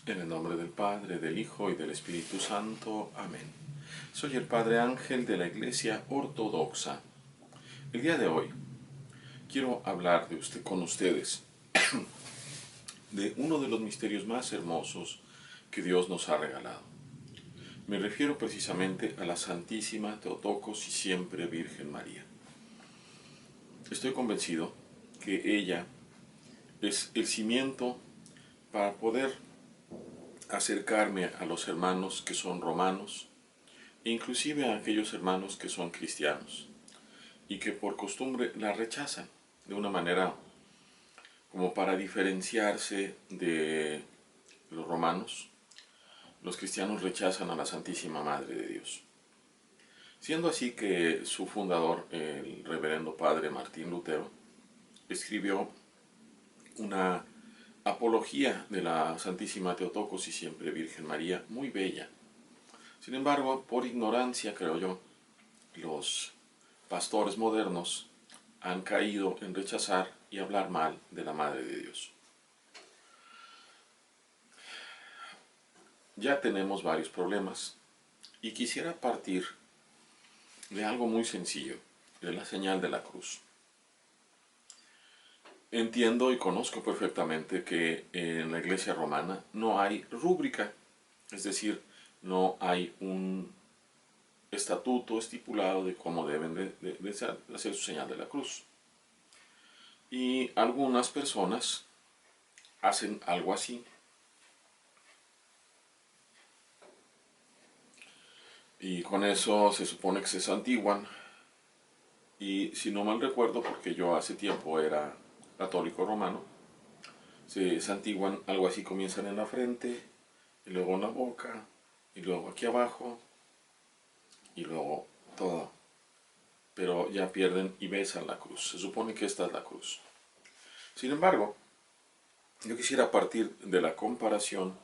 En el nombre del Padre, del Hijo y del Espíritu Santo. Amén. Soy el Padre Ángel de la Iglesia Ortodoxa. El día de hoy quiero hablar con ustedes de uno de los misterios más hermosos que Dios nos ha regalado. Me refiero precisamente a la Santísima Teotocos y Siempre Virgen María. Estoy convencido que ella es el cimiento para poder acercarme a los hermanos que son romanos e inclusive a aquellos hermanos que son cristianos y que por costumbre la rechazan de una manera como para diferenciarse de los romanos. Los cristianos rechazan a la Santísima Madre de Dios. Siendo así que su fundador, el reverendo padre Martín Lutero, escribió una apología de la Santísima Teotocos y Siempre Virgen María muy bella. Sin embargo, por ignorancia, creo yo, los pastores modernos han caído en rechazar y hablar mal de la Madre de Dios. Ya tenemos varios problemas y quisiera partir de algo muy sencillo, de la señal de la cruz. Entiendo y conozco perfectamente que en la Iglesia romana no hay rúbrica, es decir, no hay un estatuto estipulado de cómo deben de hacer su señal de la cruz. Y algunas personas hacen algo así. Y con eso se supone que se santiguan. Y si no mal recuerdo, porque yo hace tiempo era católico romano, se santiguan algo así, comienzan en la frente, y luego en la boca, y luego aquí abajo, y luego todo. Pero ya pierden y besan la cruz. Se supone que esta es la cruz. Sin embargo, yo quisiera partir de la comparación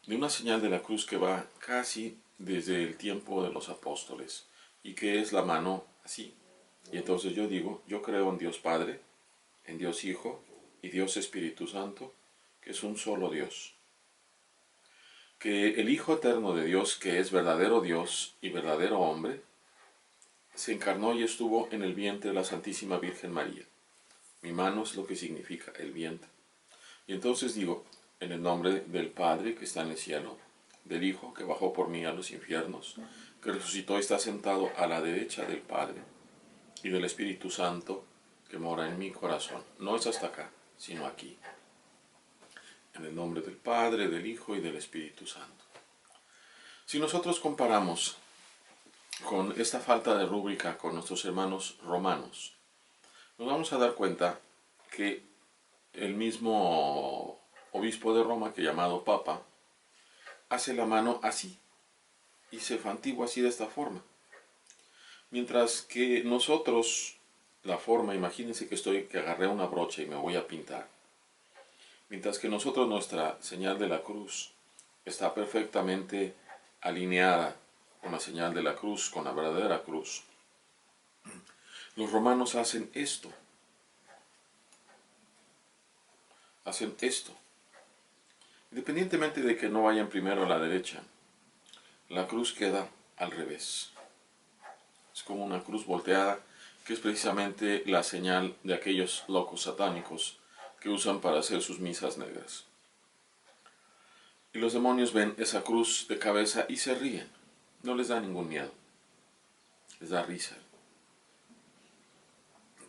de una señal de la cruz que va casi desde el tiempo de los apóstoles y que es la mano así. Y entonces yo digo, yo creo en Dios Padre, en Dios Hijo y Dios Espíritu Santo, que es un solo Dios. Que el Hijo Eterno de Dios, que es verdadero Dios y verdadero hombre, se encarnó y estuvo en el vientre de la Santísima Virgen María. Mi mano es lo que significa el vientre. Y entonces digo, en el nombre del Padre que está en el cielo, del Hijo que bajó por mí a los infiernos, que resucitó y está sentado a la derecha del Padre, y del Espíritu Santo que mora en mi corazón. No es hasta acá, sino aquí. En el nombre del Padre, del Hijo y del Espíritu Santo. Si nosotros comparamos con esta falta de rúbrica con nuestros hermanos romanos, nos vamos a dar cuenta que el mismo obispo de Roma, que llamado Papa, hace la mano así, y se fantigua así de esta forma. Mientras que nosotros, la forma, imagínense que agarré una brocha y me voy a pintar. Mientras que nosotros, nuestra señal de la cruz está perfectamente alineada con la señal de la cruz, con la verdadera cruz. Los romanos hacen esto. Hacen esto. Independientemente de que no vayan primero a la derecha, la cruz queda al revés. Es como una cruz volteada, que es precisamente la señal de aquellos locos satánicos que usan para hacer sus misas negras. Y los demonios ven esa cruz de cabeza y se ríen. No les da ningún miedo. Les da risa.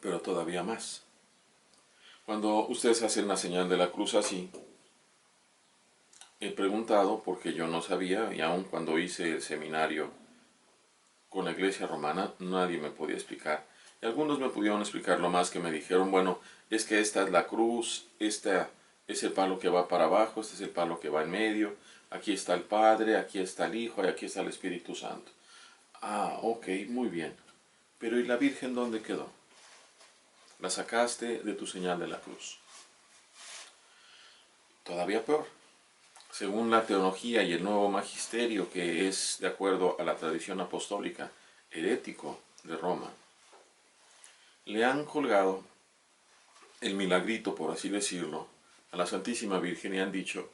Pero todavía más. Cuando ustedes hacen la señal de la cruz así, he preguntado porque yo no sabía, y aun cuando hice el seminario con la Iglesia romana, nadie me podía explicar. Y algunos me pudieron explicar lo más, que me dijeron, bueno, es que esta es la cruz, esta es el palo que va para abajo, este es el palo que va en medio, aquí está el Padre, aquí está el Hijo y aquí está el Espíritu Santo. Ah, ok, muy bien. Pero ¿y la Virgen dónde quedó? La sacaste de tu señal de la cruz. Todavía peor. Según la teología y el nuevo magisterio, que es de acuerdo a la tradición apostólica, herético de Roma, le han colgado el milagrito, por así decirlo, a la Santísima Virgen y han dicho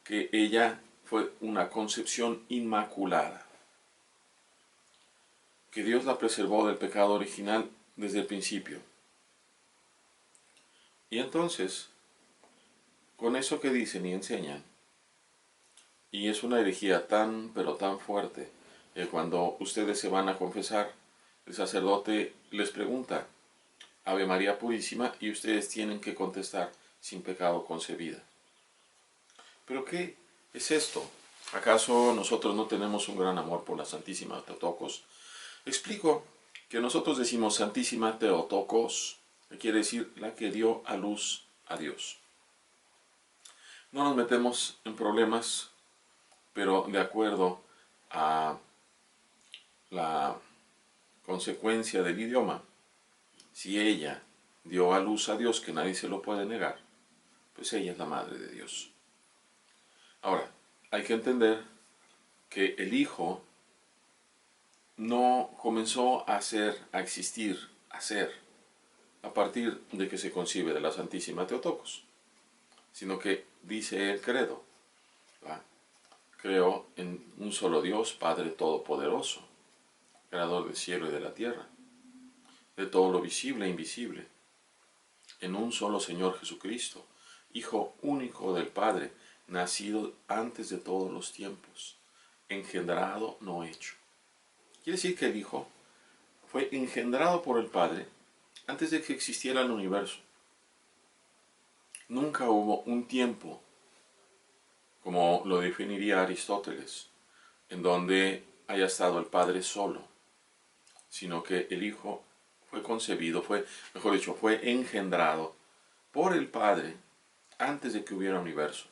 que ella fue una concepción inmaculada, que Dios la preservó del pecado original desde el principio. Y entonces, con eso que dicen y enseñan, y es una herejía tan, pero tan fuerte, que cuando ustedes se van a confesar, el sacerdote les pregunta, Ave María Purísima, y ustedes tienen que contestar, sin pecado concebida. ¿Pero qué es esto? ¿Acaso nosotros no tenemos un gran amor por la Santísima Theotokos? Explico que nosotros decimos Santísima Theotokos, que quiere decir la que dio a luz a Dios. No nos metemos en problemas, pero de acuerdo a la consecuencia del idioma, si ella dio a luz a Dios, que nadie se lo puede negar, pues ella es la Madre de Dios. Ahora, hay que entender que el Hijo no comenzó a existir, a ser, a partir de que se concibe de la Santísima Theotokos, sino que dice el credo, ¿va? Creo en un solo Dios, Padre Todopoderoso, Creador del cielo y de la tierra, de todo lo visible e invisible, en un solo Señor Jesucristo, Hijo único del Padre, nacido antes de todos los tiempos, engendrado, no hecho. Quiere decir que el Hijo fue engendrado por el Padre antes de que existiera el universo. Nunca hubo un tiempo, como lo definiría Aristóteles, en donde haya estado el Padre solo, sino que el Hijo fue concebido, mejor dicho, fue engendrado por el Padre antes de que hubiera universo.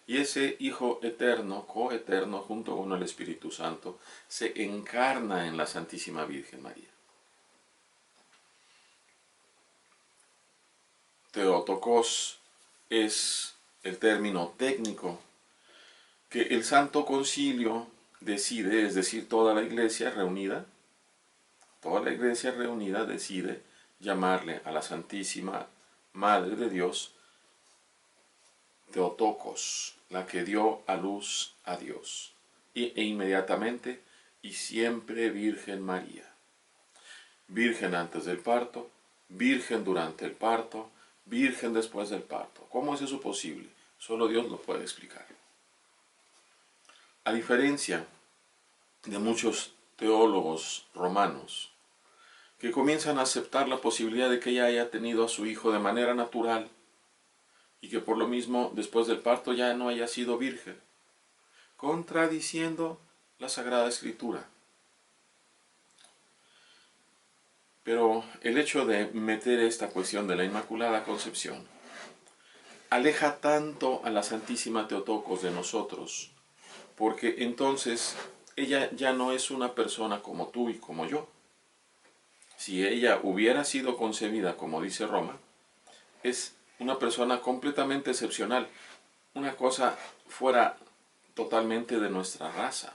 Y ese Hijo eterno, coeterno, junto con el Espíritu Santo, se encarna en la Santísima Virgen María. Theotokos es el término técnico que el Santo Concilio decide, es decir, toda la iglesia reunida decide llamarle a la Santísima Madre de Dios Theotokos, la que dio a luz a Dios, e inmediatamente y siempre Virgen María. Virgen antes del parto, virgen durante el parto, virgen después del parto. ¿Cómo es eso posible? Solo Dios lo puede explicar. A diferencia de muchos teólogos romanos que comienzan a aceptar la posibilidad de que ella haya tenido a su hijo de manera natural y que por lo mismo después del parto ya no haya sido virgen, contradiciendo la Sagrada Escritura. Pero el hecho de meter esta cuestión de la Inmaculada Concepción aleja tanto a la Santísima Theotokos de nosotros, porque entonces ella ya no es una persona como tú y como yo. Si ella hubiera sido concebida, como dice Roma, es una persona completamente excepcional, una cosa fuera totalmente de nuestra raza.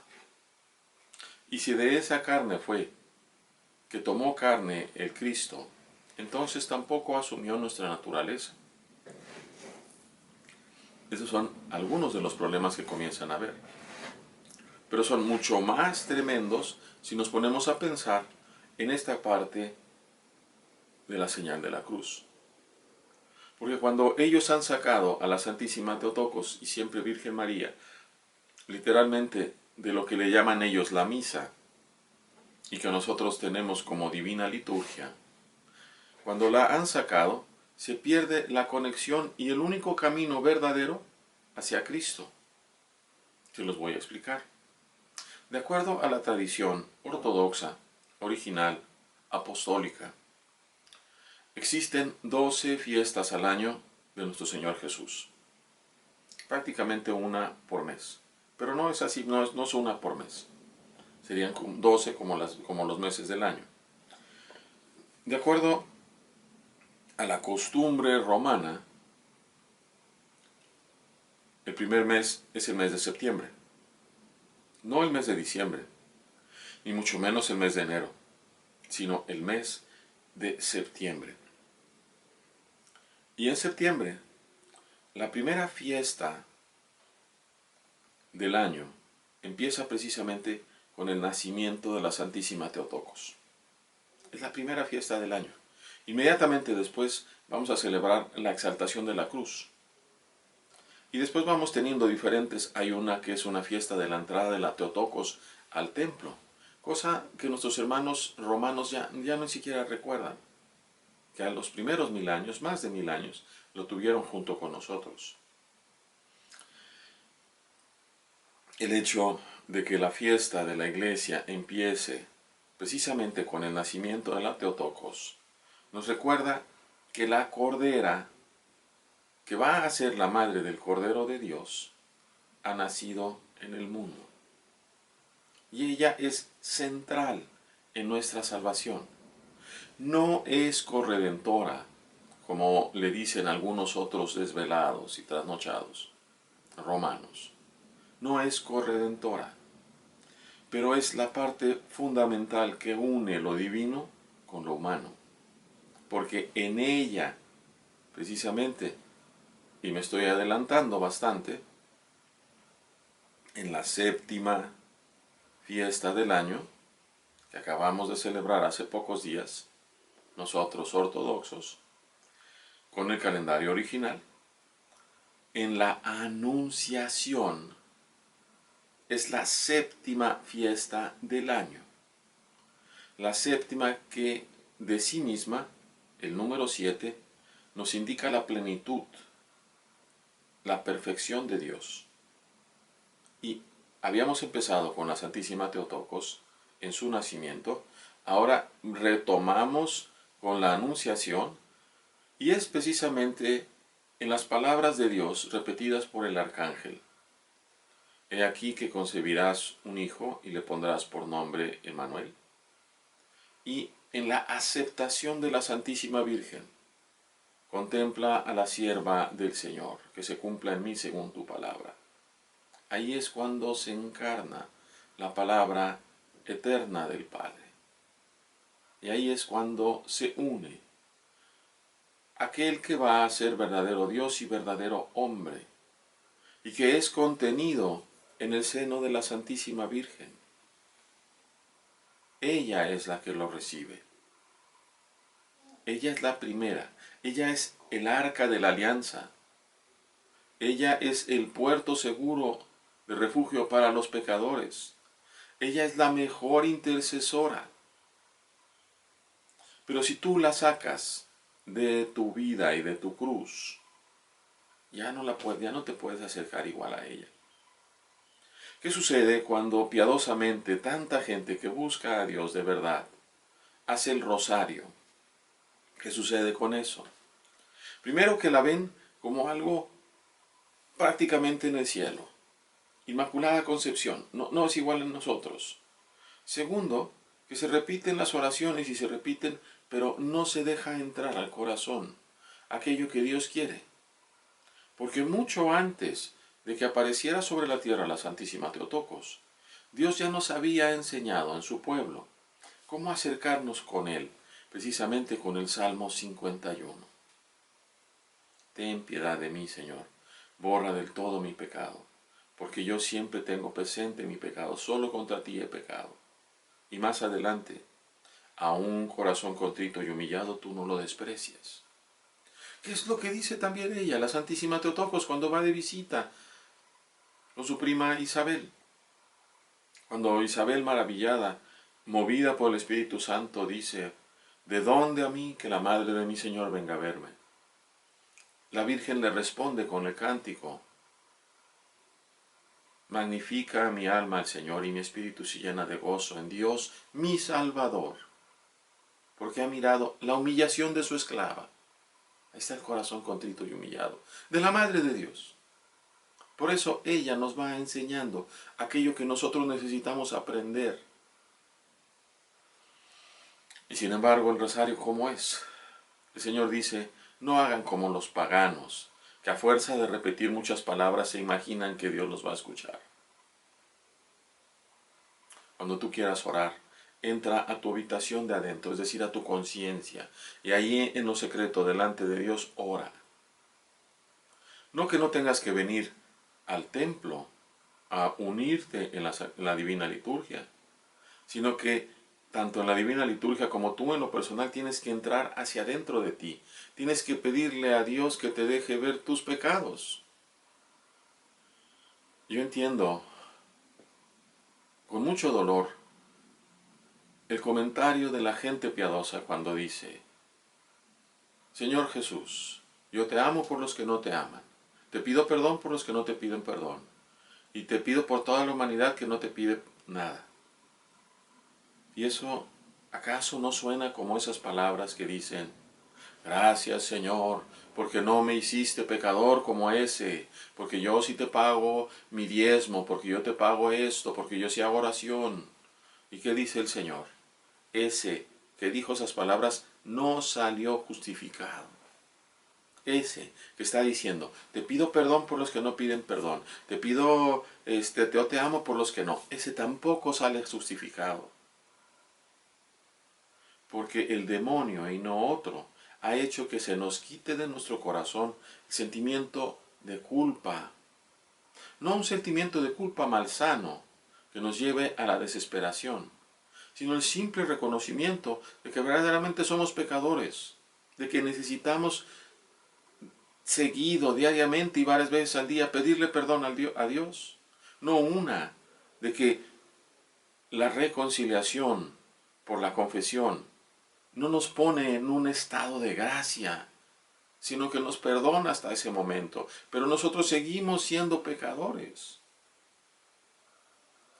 Y si de esa carne fue que tomó carne el Cristo, entonces tampoco asumió nuestra naturaleza. Esos son algunos de los problemas que comienzan a ver. Pero son mucho más tremendos si nos ponemos a pensar en esta parte de la señal de la cruz. Porque cuando ellos han sacado a la Santísima Theotokos y siempre Virgen María, literalmente de lo que le llaman ellos la misa, y que nosotros tenemos como divina liturgia, cuando la han sacado, se pierde la conexión y el único camino verdadero hacia Cristo. Se los voy a explicar. De acuerdo a la tradición ortodoxa, original, apostólica, existen 12 fiestas al año de nuestro Señor Jesús. Prácticamente una por mes. Pero no es así, no es una por mes. Serían 12 como los meses del año. De acuerdo a la costumbre romana, el primer mes es el mes de septiembre. No el mes de diciembre, ni mucho menos el mes de enero, sino el mes de septiembre. Y en septiembre, la primera fiesta del año empieza precisamente con el nacimiento de la Santísima Theotokos. Es la primera fiesta del año. Inmediatamente después vamos a celebrar la exaltación de la cruz. Y después vamos teniendo diferentes. Hay una que es una fiesta de la entrada de la Theotokos al templo, cosa que nuestros hermanos romanos ya ni siquiera recuerdan, que a los primeros 1000 años, más de 1000 años, lo tuvieron junto con nosotros. El hecho de que la fiesta de la iglesia empiece precisamente con el nacimiento de la Theotokos nos recuerda que la Cordera, que va a ser la madre del Cordero de Dios, ha nacido en el mundo. Y ella es central en nuestra salvación. No es corredentora, como le dicen algunos otros desvelados y trasnochados romanos. No es corredentora, pero es la parte fundamental que une lo divino con lo humano. Porque en ella, precisamente, y me estoy adelantando bastante, en la séptima fiesta del año, que acabamos de celebrar hace pocos días, nosotros ortodoxos, con el calendario original, en la Anunciación, es la séptima fiesta del año. La séptima que de sí misma, el número 7, nos indica la plenitud, la perfección de Dios. Y habíamos empezado con la Santísima Theotokos en su nacimiento, ahora retomamos con la Anunciación, y es precisamente en las palabras de Dios repetidas por el arcángel. He aquí que concebirás un hijo y le pondrás por nombre Emmanuel. Y en la aceptación de la Santísima Virgen, contempla a la sierva del Señor, que se cumpla en mí según tu palabra. Ahí es cuando se encarna la palabra eterna del Padre. Y ahí es cuando se une aquel que va a ser verdadero Dios y verdadero hombre, y que es contenido en el seno de la Santísima Virgen. Ella es la que lo recibe. Ella es la primera. Ella es el arca de la alianza. Ella es el puerto seguro de refugio para los pecadores. Ella es la mejor intercesora. Pero si tú la sacas de tu vida y de tu cruz, ya no te puedes acercar igual a ella. ¿Qué sucede cuando piadosamente tanta gente que busca a Dios de verdad hace el rosario? ¿Qué sucede con eso? Primero, que la ven como algo prácticamente en el cielo. Inmaculada Concepción, no es igual en nosotros. Segundo, que se repiten las oraciones y se repiten, pero no se deja entrar al corazón aquello que Dios quiere. Porque mucho antes de que apareciera sobre la tierra la Santísima Theotokos, Dios ya nos había enseñado en su pueblo cómo acercarnos con Él, precisamente con el Salmo 51. Ten piedad de mí, Señor, borra del todo mi pecado, porque yo siempre tengo presente mi pecado, solo contra ti he pecado. Y más adelante, a un corazón contrito y humillado tú no lo desprecias. ¿Qué es lo que dice también ella, la Santísima Theotokos, cuando va de visita con su prima Isabel? Cuando Isabel, maravillada, movida por el Espíritu Santo, dice: ¿de dónde a mí que la madre de mi Señor venga a verme? La Virgen le responde con el cántico: magnifica mi alma al Señor y mi espíritu se llena de gozo en Dios mi Salvador, porque ha mirado la humillación de su esclava. Ahí está el corazón contrito y humillado de la Madre de Dios. Por eso ella nos va enseñando aquello que nosotros necesitamos aprender. Y sin embargo, el rosario, ¿cómo es? El Señor dice: no hagan como los paganos, que a fuerza de repetir muchas palabras se imaginan que Dios los va a escuchar. Cuando tú quieras orar, entra a tu habitación de adentro, es decir, a tu conciencia, y ahí en lo secreto delante de Dios ora. No que no tengas que venir al templo a unirte en la divina liturgia, sino que tanto en la divina liturgia como tú en lo personal tienes que entrar hacia adentro de ti. Tienes que pedirle a Dios que te deje ver tus pecados. Yo entiendo con mucho dolor el comentario de la gente piadosa cuando dice: Señor Jesús, yo te amo por los que no te aman. Te pido perdón por los que no te piden perdón. Y te pido por toda la humanidad que no te pide nada. ¿Y eso acaso no suena como esas palabras que dicen: gracias, Señor, porque no me hiciste pecador como ese, porque yo sí te pago mi diezmo, porque yo te pago esto, porque yo sí hago oración? ¿Y qué dice el Señor? Ese que dijo esas palabras no salió justificado. Ese que está diciendo: te pido perdón por los que no piden perdón, te pido, te amo por los que no, ese tampoco sale justificado. Porque el demonio y no otro ha hecho que se nos quite de nuestro corazón el sentimiento de culpa. No un sentimiento de culpa malsano que nos lleve a la desesperación, sino el simple reconocimiento de que verdaderamente somos pecadores, de que necesitamos seguido, diariamente y varias veces al día pedirle perdón a Dios. No una, de que la reconciliación por la confesión no nos pone en un estado de gracia, sino que nos perdona hasta ese momento. Pero nosotros seguimos siendo pecadores.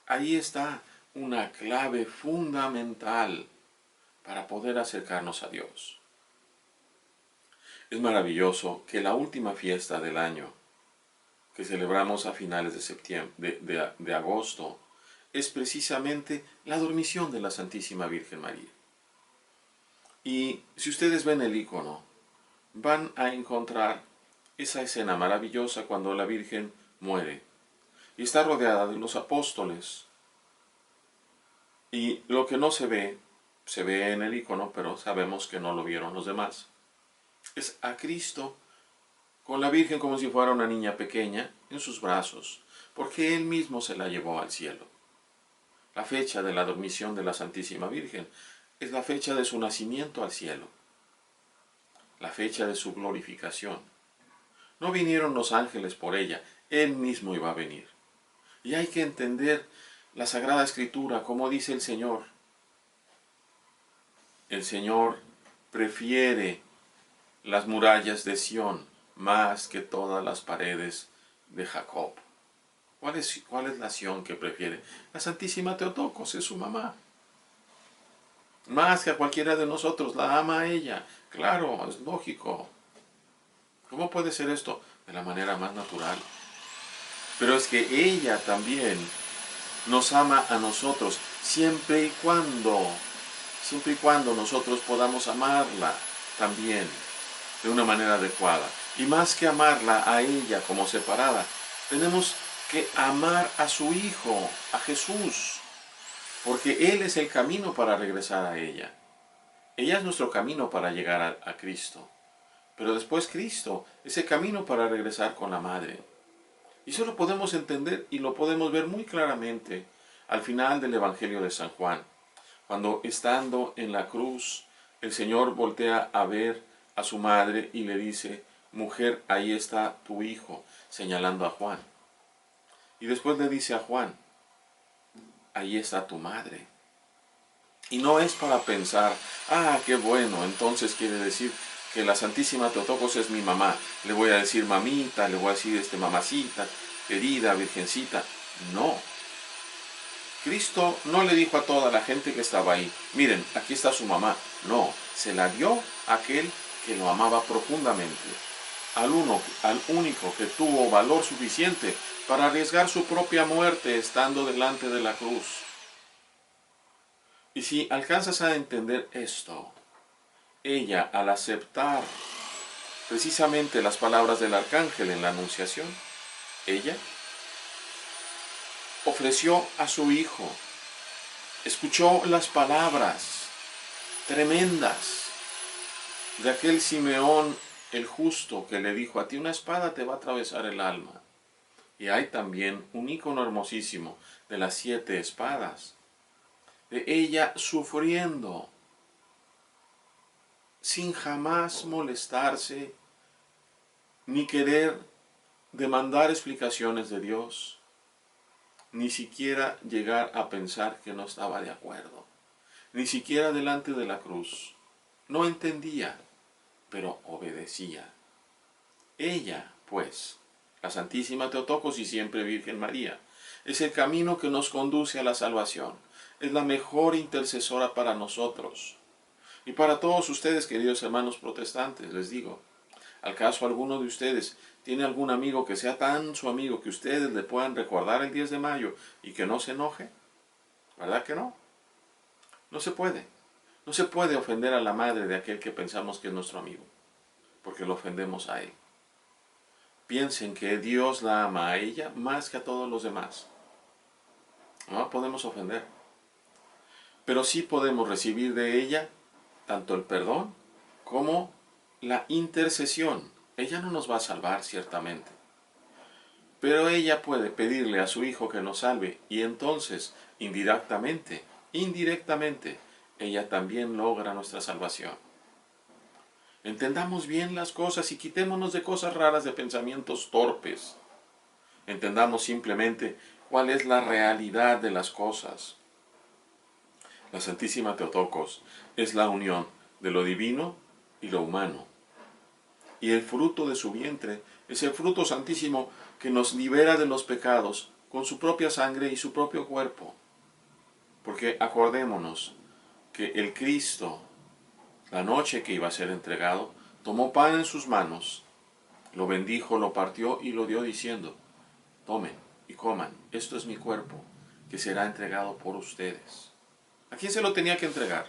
Ahí está una clave fundamental para poder acercarnos a Dios. Es maravilloso que la última fiesta del año, que celebramos a finales de septiembre, de agosto, es precisamente la dormición de la Santísima Virgen María. Y si ustedes ven el icono, van a encontrar esa escena maravillosa cuando la Virgen muere y está rodeada de los apóstoles. Y lo que no se ve en el icono, pero sabemos que no lo vieron los demás, es a Cristo con la Virgen como si fuera una niña pequeña en sus brazos, porque Él mismo se la llevó al cielo. La fecha de la dormición de la Santísima Virgen es la fecha de su nacimiento al cielo, la fecha de su glorificación. No vinieron los ángeles por ella, Él mismo iba a venir. Y hay que entender la Sagrada Escritura, como dice el Señor. El Señor prefiere las murallas de Sión más que todas las paredes de Jacob. ¿Cuál es la Sión que prefiere? La Santísima Teotocos es su mamá. Más que a cualquiera de nosotros, la ama a ella. Claro, es lógico. ¿Cómo puede ser esto? De la manera más natural. Pero es que ella también nos ama a nosotros, siempre y cuando nosotros podamos amarla también de una manera adecuada. Y más que amarla a ella como separada, tenemos que amar a su Hijo, a Jesús, porque Él es el camino para regresar a ella. Ella es nuestro camino para llegar a Cristo, pero después Cristo es el camino para regresar con la Madre. Y eso lo podemos entender y lo podemos ver muy claramente al final del Evangelio de San Juan, cuando estando en la cruz, el Señor voltea a ver a su madre y le dice: mujer, ahí está tu hijo, señalando a Juan. Y después le dice a Juan: ahí está tu madre. Y no es para pensar: ah, qué bueno, entonces quiere decir que la Santísima Teotocos es mi mamá. Le voy a decir mamita, le voy a decir mamacita, querida, virgencita. No. Cristo no le dijo a toda la gente que estaba ahí: miren, aquí está su mamá. No, se la dio a aquel que lo amaba profundamente. Al único que tuvo valor suficiente para arriesgar su propia muerte estando delante de la cruz. Y si alcanzas a entender esto, ella, al aceptar precisamente las palabras del arcángel en la Anunciación, ella ofreció a su hijo, escuchó las palabras tremendas de aquel Simeón el justo que le dijo: a ti una espada te va a atravesar el alma, Y hay también un icono hermosísimo de las 7 espadas, de ella sufriendo, sin jamás molestarse, ni querer demandar explicaciones de Dios, ni siquiera llegar a pensar que no estaba de acuerdo, ni siquiera delante de la cruz. No entendía, pero obedecía. Ella, pues, la Santísima Teotocos y siempre Virgen María, es el camino que nos conduce a la salvación. Es la mejor intercesora para nosotros. Y para todos ustedes, queridos hermanos protestantes, les digo, ¿acaso alguno de ustedes tiene algún amigo que sea tan su amigo que ustedes le puedan recordar el 10 de mayo y que no se enoje? ¿Verdad que no? No se puede. No se puede ofender a la madre de aquel que pensamos que es nuestro amigo, porque lo ofendemos a él. Piensen que Dios la ama a ella más que a todos los demás. No la podemos ofender, pero sí podemos recibir de ella tanto el perdón como la intercesión. Ella no nos va a salvar, ciertamente, pero ella puede pedirle a su Hijo que nos salve, y entonces, indirectamente, ella también logra nuestra salvación. Entendamos bien las cosas y quitémonos de cosas raras, de pensamientos torpes. Entendamos simplemente cuál es la realidad de las cosas. La Santísima Teotocos es la unión de lo divino y lo humano. Y el fruto de su vientre es el fruto santísimo que nos libera de los pecados con su propia sangre y su propio cuerpo. Porque acordémonos que el Cristo, la noche que iba a ser entregado, tomó pan en sus manos, lo bendijo, lo partió y lo dio diciendo: tomen y coman, esto es mi cuerpo, que será entregado por ustedes. ¿A quién se lo tenía que entregar?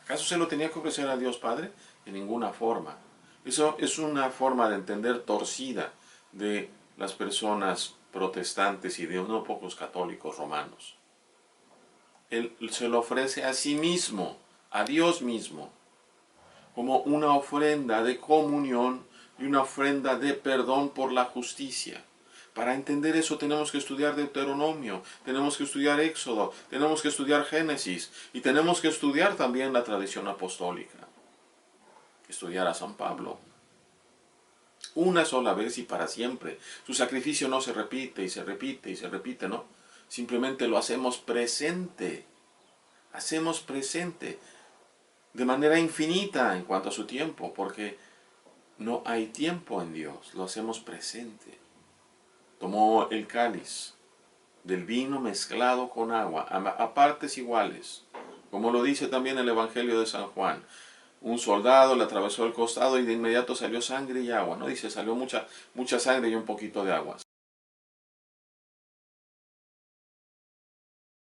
¿Acaso se lo tenía que ofrecer a Dios Padre? De ninguna forma. Eso es una forma de entender torcida de las personas protestantes y de unos pocos católicos romanos. Él se lo ofrece a sí mismo, a Dios mismo, como una ofrenda de comunión y una ofrenda de perdón por la justicia. Para entender eso tenemos que estudiar Deuteronomio, tenemos que estudiar Éxodo, tenemos que estudiar Génesis y tenemos que estudiar también la tradición apostólica. Estudiar a San Pablo. Una sola vez y para siempre. Su sacrificio no se repite y se repite y se repite, ¿no? Simplemente lo hacemos presente. Hacemos presente de manera infinita en cuanto a su tiempo, porque no hay tiempo en Dios, lo hacemos presente. Tomó el cáliz del vino mezclado con agua, a partes iguales, como lo dice también el Evangelio de San Juan. Un soldado le atravesó el costado y de inmediato salió sangre y agua, ¿no? Dice, salió mucha sangre y un poquito de agua.